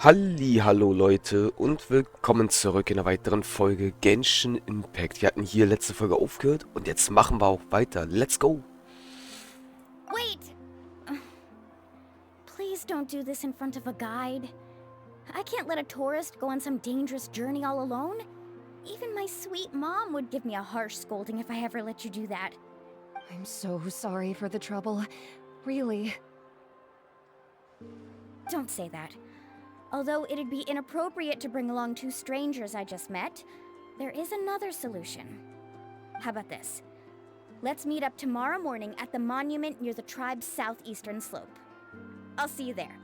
Hallo Leute und willkommen zurück in einer weiteren Folge Genshin Impact. Wir hatten hier letzte Folge aufgehört und jetzt machen wir auch weiter. Let's go! Wait! Please don't do this in front of a guide. I can't let a tourist go on some dangerous journey all alone. Even my sweet mom would give me a harsh scolding if I ever let you do that. I'm so sorry for the trouble. Really. Don't say that. Although it'd be inappropriate to bring along two strangers I just met, there is another solution. How about this? Let's meet up tomorrow morning at the monument near the tribe's southeastern slope. I'll see you there.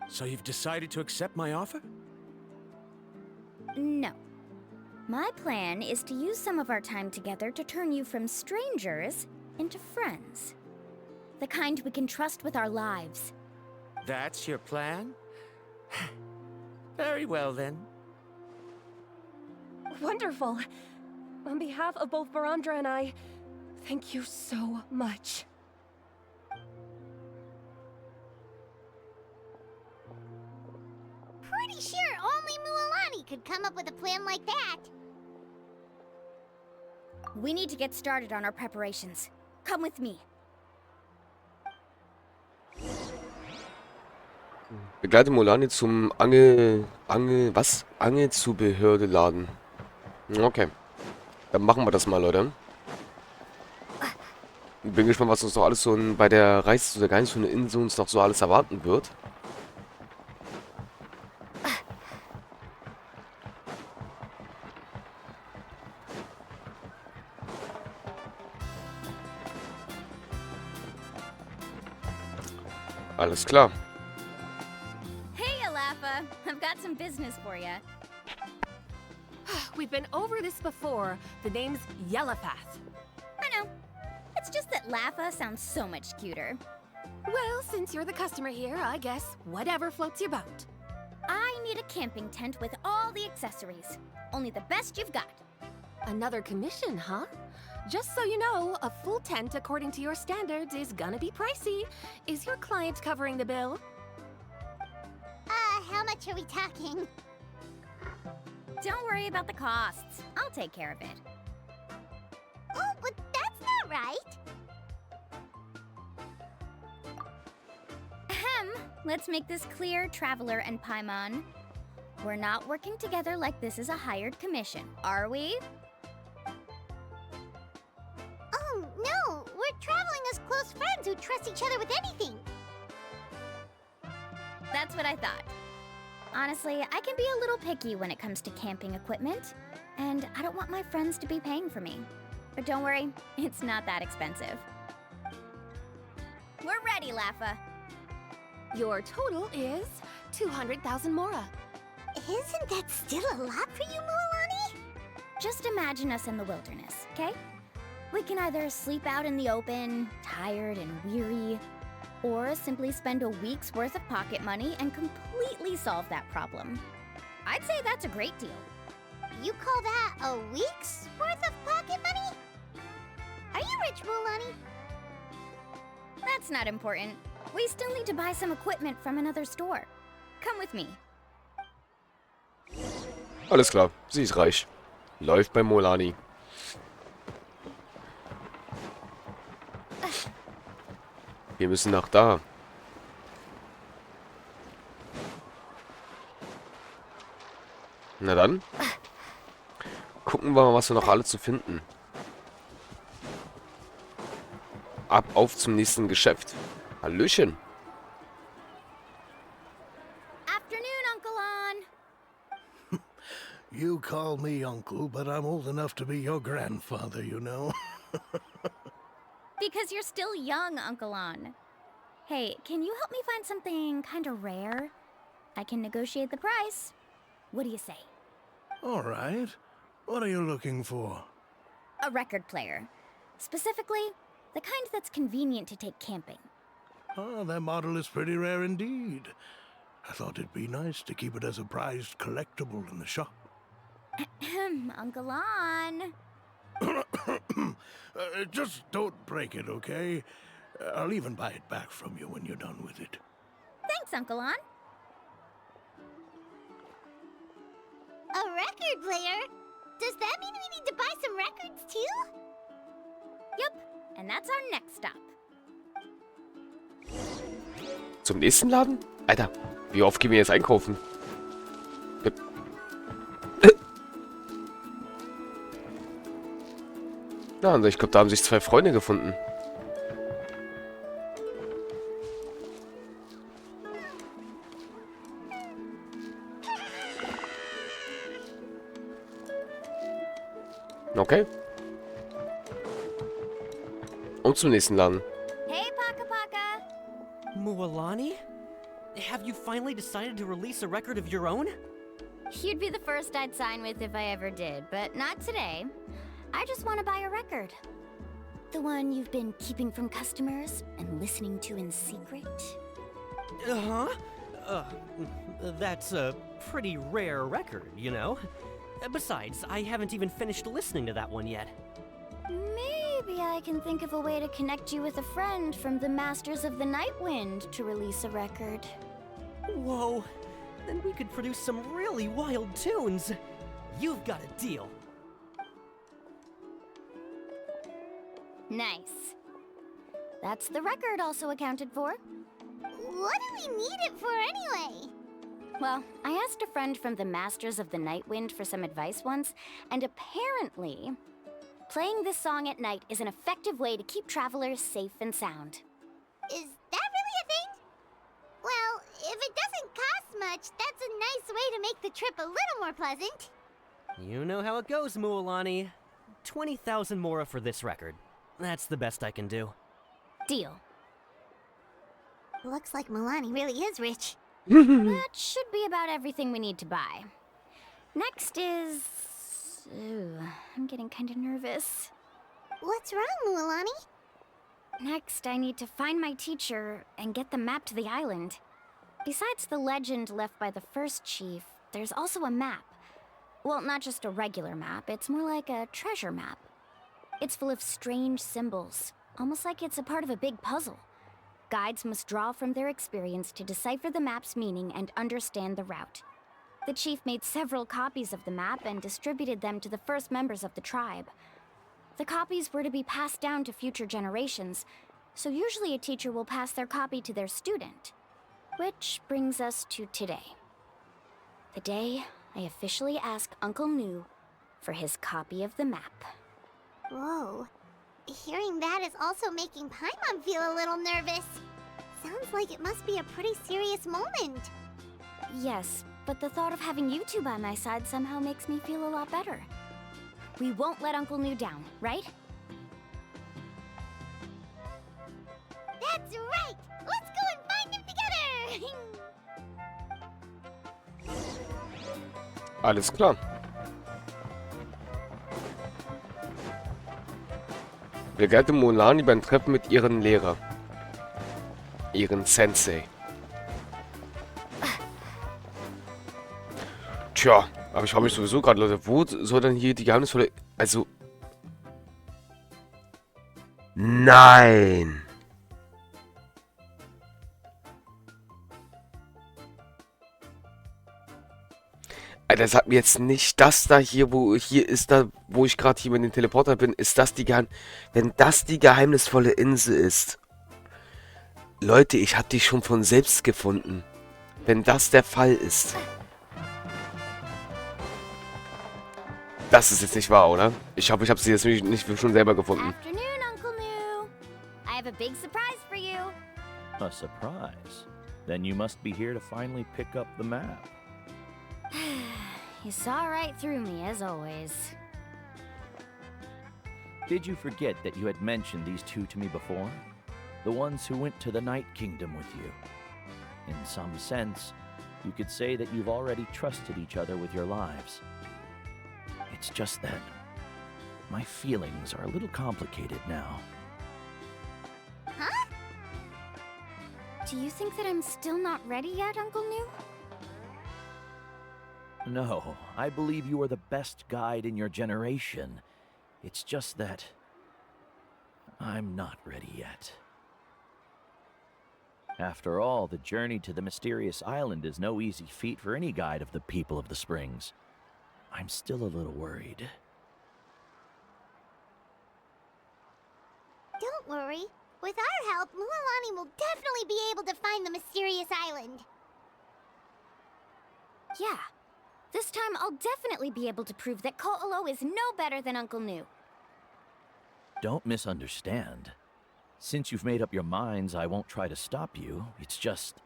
So you've decided to accept my offer? No. My plan is to use some of our time together to turn you from strangers into friends. The kind we can trust with our lives. That's your plan? Very well then. Wonderful. On behalf of both Barandra and I, thank you so much. Pretty sure only Mualani could come up with a plan like that. We need to get started on our preparations. Come with me. Begleite Molani zum Angelzubehörde-Laden. Okay, dann machen wir das mal, Leute. Bin gespannt, was uns noch alles so bei der Reise zu der geheimnisvollen Insel uns noch so alles erwarten wird. Alles klar. Hey, Alafa. I've got some business for you. We've been over this before. The name's Yellowpath. I know. It's just that Lafa sounds so much cuter. Well, since you're the customer here, I guess whatever floats your boat. I need a camping tent with all the accessories. Only the best you've got. Another commission, huh? Just so you know, a full tent according to your standards is gonna be pricey. Is your client covering the bill? How much are we talking? Don't worry about the costs. I'll take care of it. Oh, but that's not right. Ahem. Let's make this clear, Traveler and Paimon. We're not working together like this is a hired commission, are we? Oh, no. We're traveling as close friends who trust each other with anything. That's what I thought. Honestly, I can be a little picky when it comes to camping equipment, and I don't want my friends to be paying for me. But don't worry, it's not that expensive. We're ready, Lafa. Your total is 200,000 mora. Isn't that still a lot for you, Mualani? Just imagine us in the wilderness, okay? We can either sleep out in the open, tired and weary, or simply spend a week's worth of pocket money and completely solve that problem. I'd say that's a great deal. You call that a week's worth of pocket money? Are you rich, Mualani? That's not important. We still need to buy some equipment from another store. Come with me. Alles klar, sie ist reich. Läuft bei Molani. Wir müssen nach da. Na dann. Gucken wir mal, was wir noch alle zu finden. Ab auf zum nächsten Geschäft. Hallöchen. Afternoon, Uncle On. You call me uncle, but I'm old enough to be your grandfather, you know. Because you're still young, Uncle On. Hey, can you help me find something kind of rare? I can negotiate the price. What do you say? All right. What are you looking for? A record player. Specifically, the kind that's convenient to take camping. Oh, that model is pretty rare indeed. I thought it'd be nice to keep it as a prized collectible in the shop. Uncle On. Just don't break it, okay? I'll even buy it back from you when you're done with it. Thanks, Uncle On. record player. Does that mean we need to buy some records too? Yep, and that's our next stop. Zum nächsten Laden? Alter, wie oft gehen wir jetzt einkaufen? Ja, also ich glaube, da haben sich 2 Freunde gefunden. Okay. Und zum nächsten Laden. Hey, Paka Paka! Mualani? Have you finally decided to release a record of your own? You'd be the first I'd sign with if I ever did, but not today. I just want to buy a record. The one you've been keeping from customers and listening to in secret. Uh-huh. That's a pretty rare record, you know? Besides, I haven't even finished listening to that one yet. Maybe I can think of a way to connect you with a friend from the Masters of the Night Wind to release a record. Whoa, then we could produce some really wild tunes. You've got a deal. Nice. That's the record also accounted for. What do we need it for anyway? Well, I asked a friend from the Masters of the Night Wind for some advice once, and apparently, playing this song at night is an effective way to keep travelers safe and sound. Is that really a thing? Well, if it doesn't cost much, that's a nice way to make the trip a little more pleasant. You know how it goes, Mualani. 20,000 mora for this record. That's the best I can do. Deal. Looks like Milani really is rich. That should be about everything we need to buy. Next is... Ooh, I'm getting kind of nervous. What's wrong, Milani? Next, I need to find my teacher and get the map to the island. Besides the legend left by the first chief, there's also a map. Well, not just a regular map, it's more like a treasure map. It's full of strange symbols, almost like it's a part of a big puzzle. Guides must draw from their experience to decipher the map's meaning and understand the route. The chief made several copies of the map and distributed them to the first members of the tribe. The copies were to be passed down to future generations, so usually a teacher will pass their copy to their student. Which brings us to today. The day I officially asked Uncle Nu for his copy of the map. Whoa. Hearing that is also making Paimon feel a little nervous. Sounds like it must be a pretty serious moment. Yes, but the thought of having you two by my side somehow makes me feel a lot better. We won't let Uncle Nu down, right? That's right! Let's go and find him together! Alles klar. Begleite Mualani beim Treffen mit ihrem Lehrer. Ihren Sensei. Tja, aber ich frage mich sowieso gerade, Leute, wo soll denn hier die geheimnisvolle... Also... Nein! Alter, sag mir jetzt nicht, das da hier, wo ich gerade hier mit dem Teleporter bin, ist das die wenn das die geheimnisvolle Insel ist. Leute, ich hab die schon von selbst gefunden. Wenn das der Fall ist. Das ist jetzt nicht wahr, oder? Ich hoffe, ich habe sie jetzt nicht schon selber gefunden. Afternoon, Uncle Nu. I have a big surprise for you. A surprise? Then you must be here to finally pick up the map. You saw right through me, as always. Did you forget that you had mentioned these two to me before? The ones who went to the Night Kingdom with you. In some sense, you could say that you've already trusted each other with your lives. It's just that my feelings are a little complicated now. Huh? Do you think that I'm still not ready yet, Uncle Nu? No, I believe you are the best guide in your generation. It's just that I'm not ready yet. After all, the journey to the mysterious island is no easy feat for any guide of the people of the springs. I'm still a little worried. Don't worry. With our help, Mualani will definitely be able to find the mysterious island. Yeah. This time I'll definitely be able to prove that Ko'olo is no better than Uncle Nu. Don't misunderstand. Since you've made up your minds, I won't try to stop you. It's just...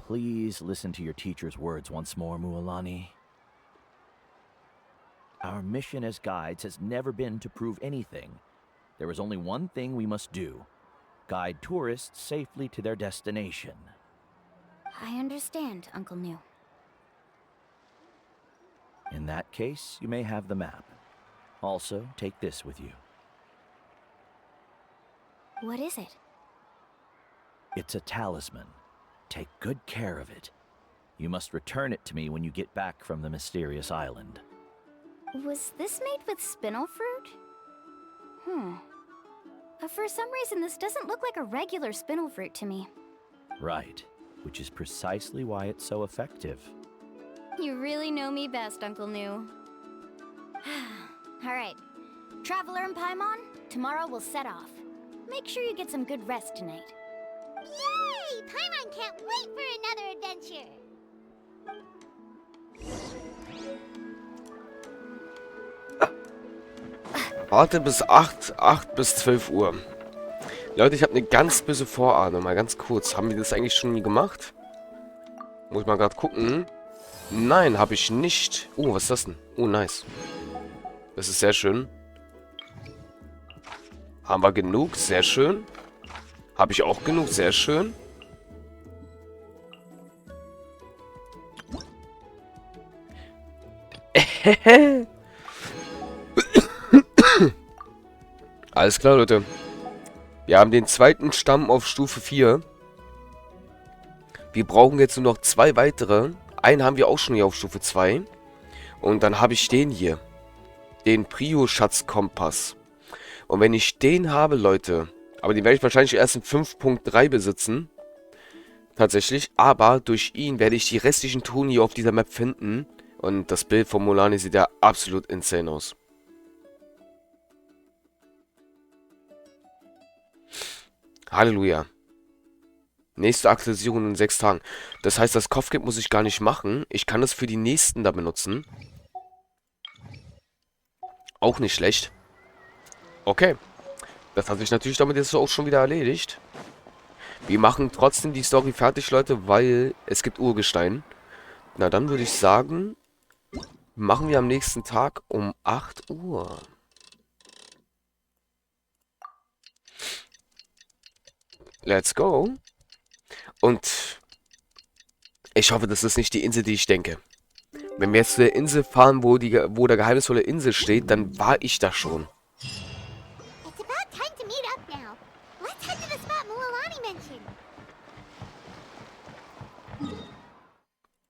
Please listen to your teacher's words once more, Mualani. Our mission as guides has never been to prove anything. There is only one thing we must do. Guide tourists safely to their destination. I understand, Uncle Nu. In that case, you may have the map. Also, take this with you. What is it? It's a talisman. Take good care of it. You must return it to me when you get back from the mysterious island. Was this made with spinel fruit? For some reason, this doesn't look like a regular spinel fruit to me. Right, which is precisely why it's so effective. You really know me best, Uncle Nu. Alright, Traveler and Paimon, tomorrow we'll set off. Make sure you get some good rest tonight. Yay! Paimon can't wait for another adventure! Warte bis 8 bis 12 Uhr. Leute, ich habe eine ganz böse Vorahnung. Mal ganz kurz. Haben wir das eigentlich schon nie gemacht? Muss ich mal gerade gucken. Nein, habe ich nicht. Oh, was ist das denn? Oh, nice. Das ist sehr schön. Haben wir genug? Sehr schön. Habe ich auch genug? Sehr schön. Alles klar, Leute. Wir haben den zweiten Stamm auf Stufe 4. Wir brauchen jetzt nur noch 2 weitere. Einen haben wir auch schon hier auf Stufe 2. Und dann habe ich den hier. Den Prio-Schatz-Kompass. Und wenn ich den habe, Leute... Aber den werde ich wahrscheinlich erst in 5.3 besitzen. Tatsächlich. Aber durch ihn werde ich die restlichen Truhen hier auf dieser Map finden. Und das Bild von Mualani sieht ja absolut insane aus. Halleluja. Nächste Aktualisierung in 6 Tagen. Das heißt, das Kopfgeld muss ich gar nicht machen. Ich kann es für die nächsten da benutzen. Auch nicht schlecht. Okay. Das hat sich natürlich damit jetzt auch schon wieder erledigt. Wir machen trotzdem die Story fertig, Leute, weil es gibt Urgestein. Na, dann würde ich sagen, machen wir am nächsten Tag um 8 Uhr. Let's go. Und ich hoffe, das ist nicht die Insel, die ich denke. Wenn wir jetzt zu der Insel fahren, wo der geheimnisvolle Insel steht, dann war ich da schon. It's about time to meet up now. Let's head to the spot Mualani mentioned.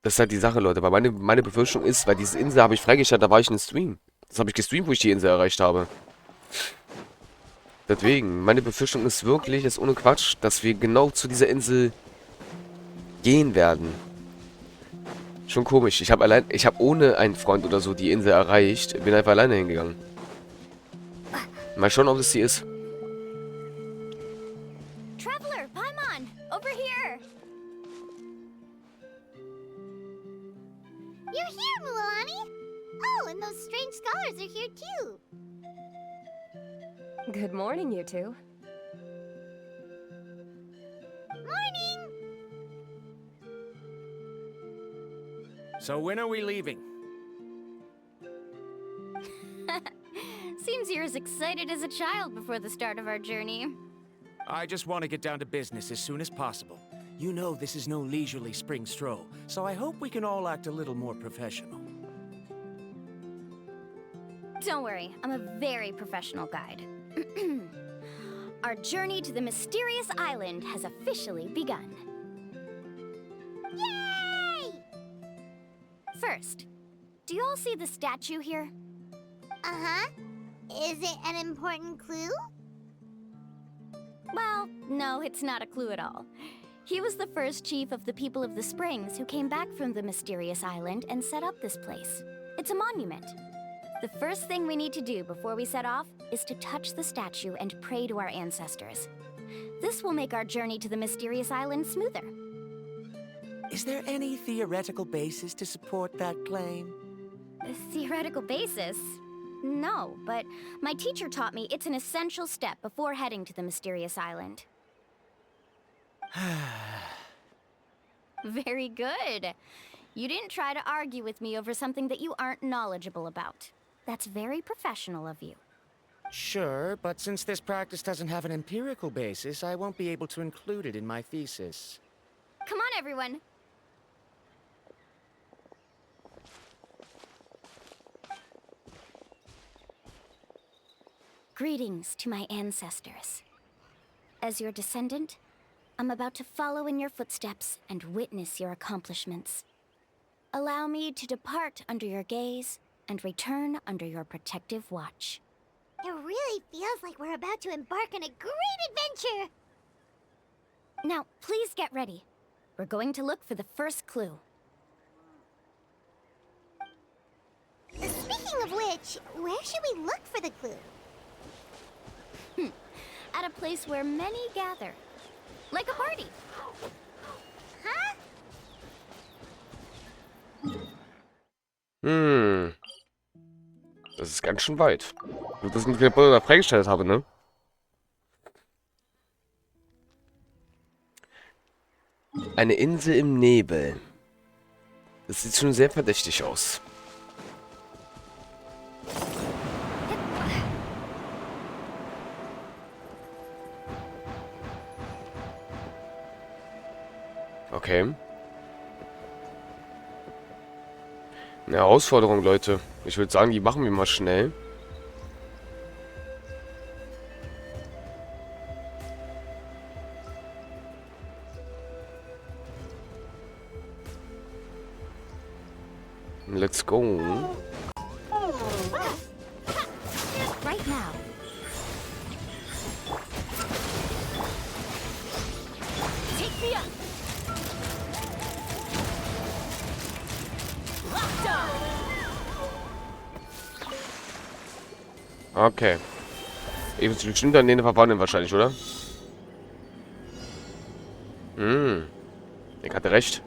Das ist halt die Sache, Leute. Weil meine Befürchtung ist, weil diese Insel habe ich freigeschaltet, da war ich in Stream. Das habe ich gestreamt, wo ich die Insel erreicht habe. Deswegen, meine Befürchtung ist wirklich, jetzt ohne Quatsch, dass wir genau zu dieser Insel gehen werden. Schon komisch. Ich habe ohne einen Freund oder so die Insel erreicht. Bin einfach alleine hingegangen. Mal schauen, ob es die ist. Traveler, Paimon, over here! You're here, Mualani! Oh, and those strange scholars are here too. Good morning, you two. Morning! So when are we leaving? Seems you're as excited as a child before the start of our journey. I just want to get down to business as soon as possible. You know this is no leisurely spring stroll, so I hope we can all act a little more professional. Don't worry, I'm a very professional guide. Our journey to the mysterious island has officially begun. Yay! First, do you all see the statue here? Uh-huh. Is it an important clue? Well, no, it's not a clue at all. He was the first chief of the people of the Springs who came back from the mysterious island and set up this place. It's a monument. The first thing we need to do before we set off is to touch the statue and pray to our ancestors. This will make our journey to the mysterious island smoother. Is there any theoretical basis to support that claim? A theoretical basis? No, but my teacher taught me it's an essential step before heading to the mysterious island. Very good. You didn't try to argue with me over something that you aren't knowledgeable about. That's very professional of you. Sure, but since this practice doesn't have an empirical basis, I won't be able to include it in my thesis. Come on, everyone. Greetings to my ancestors. As your descendant, I'm about to follow in your footsteps and witness your accomplishments. Allow me to depart under your gaze and return under your protective watch. It really feels like we're about to embark on a great adventure! Now, please get ready. We're going to look for the first clue. Speaking of which, where should we look for the clue? At a place where many gather. Like a party. Huh? Das ist ganz schön weit. Gut, dass ich den Teleporter freigestellt habe, ne? Eine Insel im Nebel. Das sieht schon sehr verdächtig aus. Okay. Eine Herausforderung, Leute. Ich würde sagen, die machen wir mal schnell. Let's go. Right now. Take me up. Okay. Ich muss bestimmt an den verwandeln wahrscheinlich, oder? Ich hatte recht.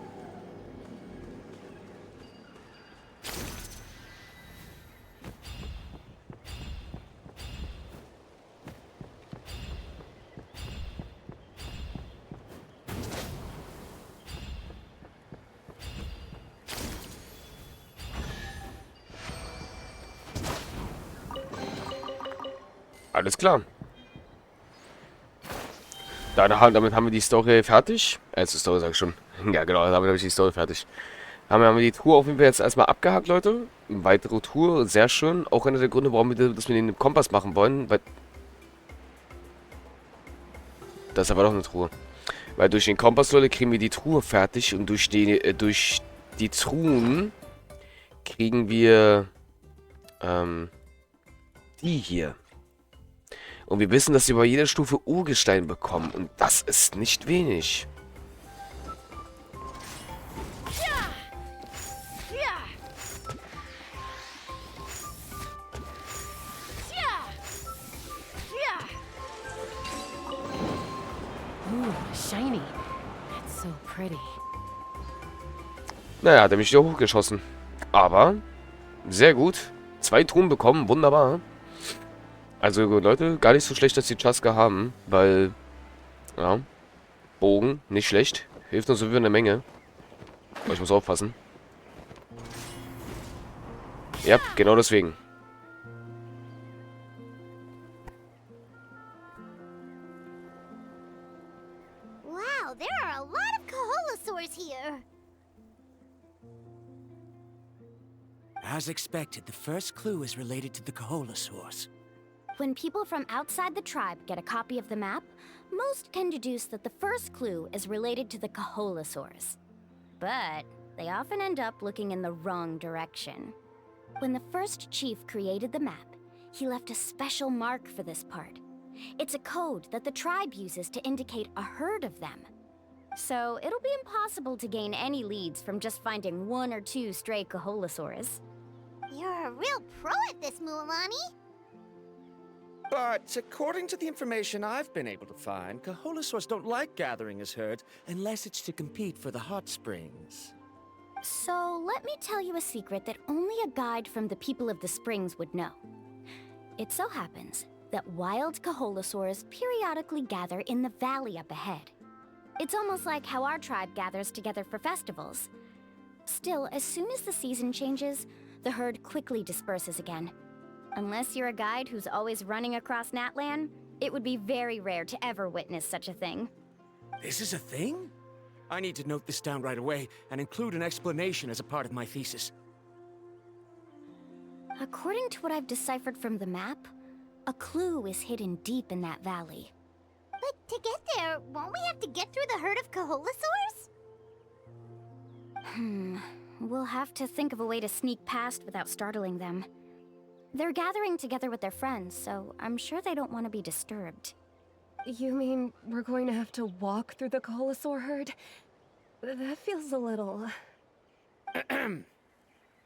Alles klar. Damit haben wir die Story fertig. Die Story sag ich schon. Ja, genau, damit habe ich die Story fertig. Haben wir die Tour auf jeden Fall jetzt erstmal abgehakt, Leute. Eine weitere Tour, sehr schön. Auch einer der Gründe, warum wir das mit dem Kompass machen wollen. Weil das ist aber doch eine Truhe. Weil durch den Kompass, Leute, kriegen wir die Truhe fertig. Und durch die Truhen kriegen wir die hier. Und wir wissen, dass sie bei jeder Stufe Urgestein bekommen. Und das ist nicht wenig. Ooh, shiny. That's so pretty. Naja, hat er mich wieder hochgeschossen. Aber, sehr gut. 2 Truhen bekommen, wunderbar. Also, Leute, gar nicht so schlecht, dass die Chaska haben. Weil, ja, Bogen, nicht schlecht. Hilft uns sowieso eine Menge. Aber ich muss aufpassen. Ja, genau deswegen. Wow, there are a lot of Kaholosaurs here! As expected, the first clue is related to the Kaholosaurs. When people from outside the tribe get a copy of the map, most can deduce that the first clue is related to the Kaholosaurs. But they often end up looking in the wrong direction. When the first chief created the map, he left a special mark for this part. It's a code that the tribe uses to indicate a herd of them. So it'll be impossible to gain any leads from just finding 1 or 2 stray Kaholosaurs. You're a real pro at this, Mualani. But according to the information I've been able to find, Kaholasaurs don't like gathering as herds unless it's to compete for the hot springs. So let me tell you a secret that only a guide from the people of the springs would know. It so happens that wild Kaholasaurs periodically gather in the valley up ahead. It's almost like how our tribe gathers together for festivals. Still, as soon as the season changes, the herd quickly disperses again. Unless you're a guide who's always running across Natlan, it would be very rare to ever witness such a thing. This is a thing? I need to note this down right away and include an explanation as a part of my thesis. According to what I've deciphered from the map, a clue is hidden deep in that valley. But to get there, won't we have to get through the herd of Kaholasaurs? We'll have to think of a way to sneak past without startling them. They're gathering together with their friends, so I'm sure they don't want to be disturbed. You mean we're going to have to walk through the Kaholasaur herd? That feels a little...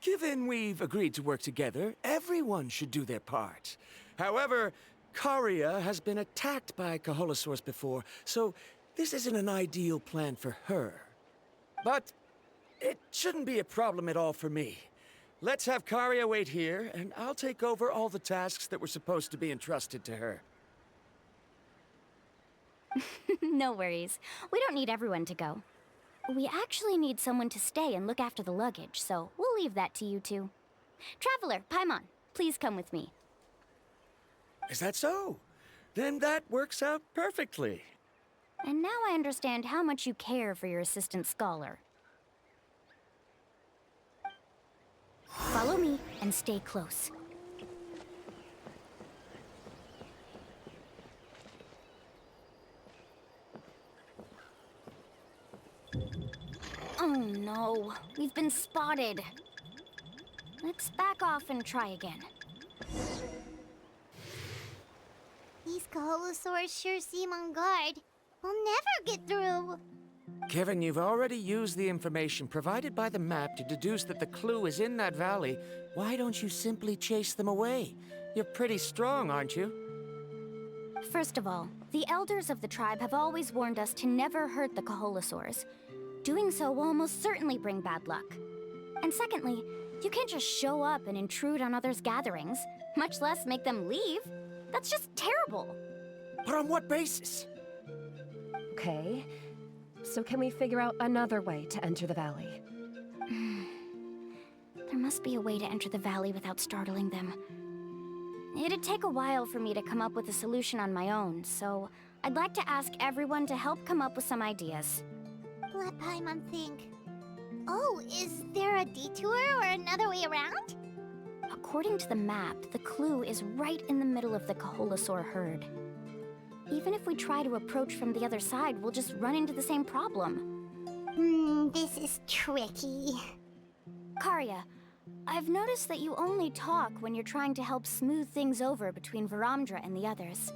Given we've agreed to work together, everyone should do their part. However, Karia has been attacked by Kaholasaurs before, so this isn't an ideal plan for her. But it shouldn't be a problem at all for me. Let's have Karia wait here, and I'll take over all the tasks that were supposed to be entrusted to her. No worries. We don't need everyone to go. We actually need someone to stay and look after the luggage, so we'll leave that to you two. Traveler, Paimon, please come with me. Is that so? Then that works out perfectly. And now I understand how much you care for your assistant scholar. Follow me and stay close. Oh no, we've been spotted. Let's back off and try again. These Kaholasaurs sure seem on guard. We'll never get through. Kevin, you've already used the information provided by the map to deduce that the clue is in that valley. Why don't you simply chase them away? You're pretty strong, aren't you? First of all, the elders of the tribe have always warned us to never hurt the Kaholasaurs. Doing so will almost certainly bring bad luck. And secondly, you can't just show up and intrude on others' gatherings, much less make them leave. That's just terrible. But on what basis? Okay. So can we figure out another way to enter the valley? There must be a way to enter the valley without startling them. It'd take a while for me to come up with a solution on my own, so I'd like to ask everyone to help come up with some ideas. Let Paimon think. Oh, is there a detour or another way around? According to the map, the clue is right in the middle of the Kaholasaur herd. Even if we try to approach from the other side, we'll just run into the same problem. This is tricky. Karia, I've noticed that you only talk when you're trying to help smooth things over between Varamdra and the others.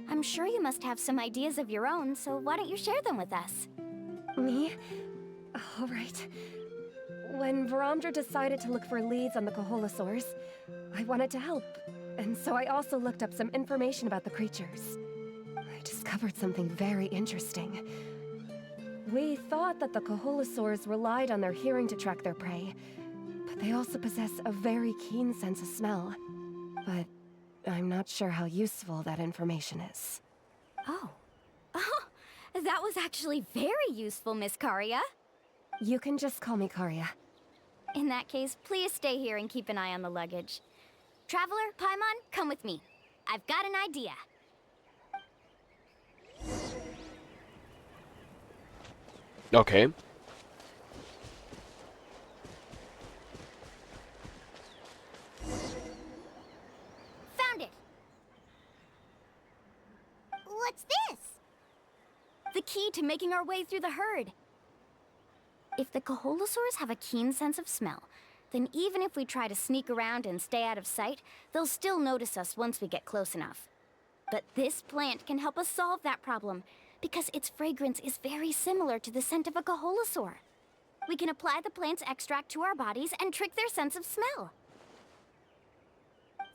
I'm sure you must have some ideas of your own, so why don't you share them with us? Me? All right. When Varamdra decided to look for leads on the Kaholasaurs, I wanted to help, and so I also looked up some information about the creatures. I discovered something very interesting. We thought that the Kaholasaurs relied on their hearing to track their prey, but they also possess a very keen sense of smell. But I'm not sure how useful that information is. Oh. That was actually very useful, Miss Karia. You can just call me Karia. In that case, please stay here and keep an eye on the luggage. Traveler, Paimon, come with me. I've got an idea. Okay. Found it! What's this? The key to making our way through the herd. If the Kaholasaurs have a keen sense of smell, then even if we try to sneak around and stay out of sight, they'll still notice us once we get close enough. But this plant can help us solve that problem, because its fragrance is very similar to the scent of a Kaholasaur. We can apply the plant's extract to our bodies and trick their sense of smell.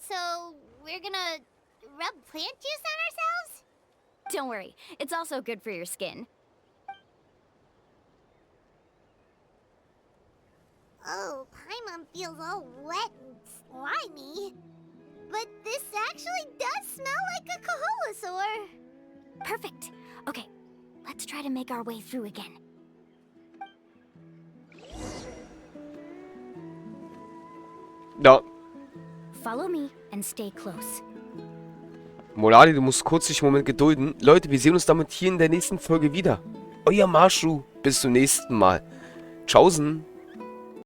So, we're gonna rub plant juice on ourselves? Don't worry, it's also good for your skin. Oh, Paimon feels all wet and slimy. But this actually does smell like a Kaholosaur. Perfect. Okay, let's try to make our way through again. Ja, Follow me and stay close. Morali, du musst kurz dich einen Moment gedulden. Leute, wir sehen uns damit hier in der nächsten Folge wieder. Euer Masho. Bis zum nächsten Mal. Tschaußen.